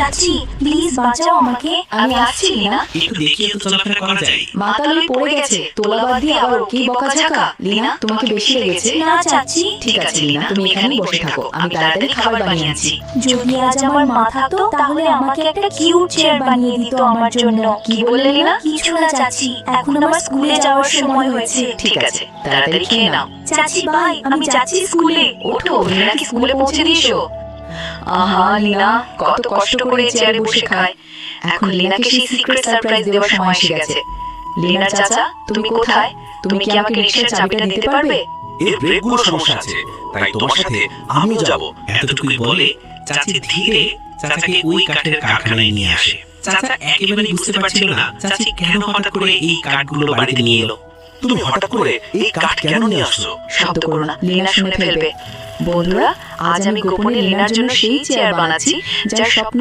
চাচি প্লিজ বাঁচাও আমাকে, আমি আসছি লিনা। একটু দেখিয়ে তো চলাফেরা করা যায়। মাতালই পড়ে গেছে, তোলা বাদ দিয়ে আবার ওকেই বকাঝকা। লিনা তোমাকে বেশি লেগেছে। না চাচি। ঠিক আছে লিনা, তুমি এখানেই বসে থাকো, আমি তাড়াতাড়ি খাবার বানিয়ে আনছি। যদি আজ আমার মা থাকতো তাহলে আমাকে একটা কিউট চেয়ার বানিয়ে দিত আমার জন্য। কি বললে লিনা? কিছু না চাচি, এখন আমার স্কুলে যাওয়ার সময় হয়েছে। ঠিক আছে, তাড়াতাড়ি খেয়ে নাও। চাচি বাই, আমি যাচ্ছি স্কুলে। ওঠো, লিনাকে স্কুলে পৌঁছে দিয়েছো? আহা লিনা, কত কষ্ট করে চেয়ারে বসে খায়। এখন লিনাকে সেই সিক্রেট সারপ্রাইজ দেওয়ার সময় এসে গেছে। লিনার চাচা, তুমি কোথায়? তুমি কি আমাকে রিকশার চাবিটা দিতে পারবে? এর ব্রেকগুলো সমস্যা আছে, তাই তোমার সাথে আমিও যাব। এতটুকুই বলে চাচি ধীরে চাচাকে ওই কাঠের কারখানায় নিয়ে আসে। চাচা একেবারেই বুঝতে পারছিল না চাচি কেন হঠাৎ করে এই কাঠগুলো বাড়িতে নিয়ে এলো। তুমি হঠাৎ করে এই কাঠ কেন নিয়ে আসছো? শব্দ করো না, লিনা শুনে ফেলবে। বন্ধুরা, আজ আমি গোপনে লিনার জন্য সেই চেয়ার বানাচ্ছি যার স্বপ্ন